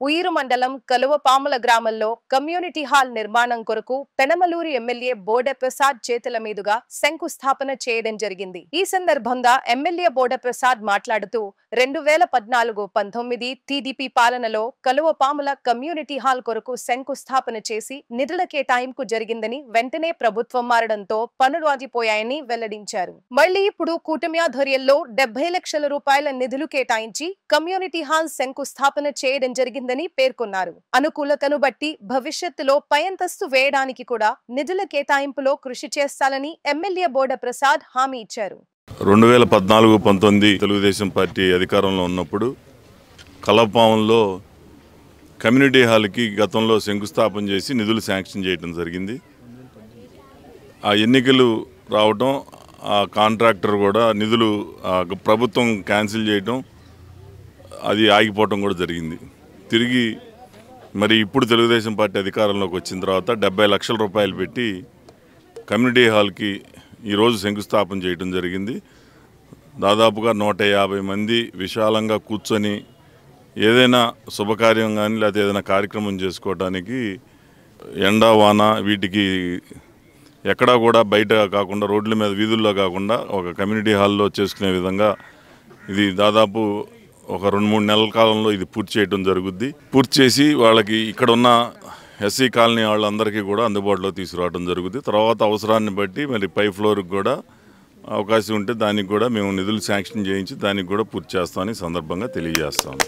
ఉయ్యూరు మండలం కలువపాముల గ్రామంలో community hall నిర్మాణం కొరకు పెనమలూరు ఎమ్మెల్యే బోడ ప్రసాద్ చేతుల మీదుగా శంకుస్థాపన చేయడం జరిగింది. ఈ సందర్భంగా ఎమ్మెల్యే బోడ ప్రసాద్ మాట్లాడుతూ 2014-19 టీడీపీ పాలనలో కలువపాముల కమ్యూనిటీ హాల్ కొరకు శంకుస్థాపన చేసి నిధుల కేటాయింపు జరిగిందని, వెంటనే ప్రభుత్వం మారడంతో పనులు ఆగిపోయాయని వెల్లడించారు. మళ్లీ ఇప్పుడు కూటమి ఆధ్వర్యంలో 70 లక్షల రూపాయల నిధులు కేటాయించి కమ్యూనిటీ హాల్ శంకుస్థాపన చేయడం జరిగింది పేర్కొన్నారు. అనుకూలతను బట్టి భవిష్యత్తులో పై అంతస్తు వేయడానికి కూడా నిధుల కేటాయింపులో కృషి చేస్తానని ఎమ్మెల్యే బోడ ప్రసాద్ హామీ ఇచ్చారు. 2014-19 తెలుగుదేశం పార్టీ అధికారంలో ఉన్నప్పుడు కలవపాములో కమ్యూనిటీ హాల్కి గతంలో శంకుస్థాపన చేసి నిధులు శాంక్షన్ చేయడం జరిగింది. ఆ ఎన్నికలు రావటం, ఆ కాంట్రాక్టర్ కూడా నిధులు ప్రభుత్వం క్యాన్సిల్ చేయటం, అది ఆగిపోవటం కూడా జరిగింది. తిరిగి మరి ఇప్పుడు తెలుగుదేశం పార్టీ అధికారంలోకి వచ్చిన తర్వాత 70 లక్షల రూపాయలు పెట్టి కమ్యూనిటీ హాల్కి ఈరోజు శంకుస్థాపన చేయడం జరిగింది. దాదాపుగా 150 మంది విశాలంగా కూర్చొని ఏదైనా శుభకార్యం కానీ లేకపోతే ఏదైనా కార్యక్రమం చేసుకోవడానికి ఎండా వాన వీటికి ఎక్కడా కూడా బయట కాకుండా రోడ్ల మీద వీధుల్లో కాకుండా ఒక కమ్యూనిటీ హాల్లో చేసుకునే విధంగా ఇది దాదాపు ఒక 2-3 నెలల కాలంలో ఇది పూర్తి చేయడం జరుగుద్ది. పూర్తి చేసి వాళ్ళకి ఇక్కడ ఉన్న ఎస్సీ కాలనీ వాళ్ళందరికీ కూడా అందుబాటులో తీసుకురావడం జరుగుద్ది. తర్వాత అవసరాన్ని బట్టి మరి పై ఫ్లోర్కి కూడా అవకాశం ఉంటే దానికి కూడా మేము నిధులు శాంక్షన్ చేయించి దానికి కూడా పూర్తి చేస్తామని సందర్భంగా తెలియజేస్తాము.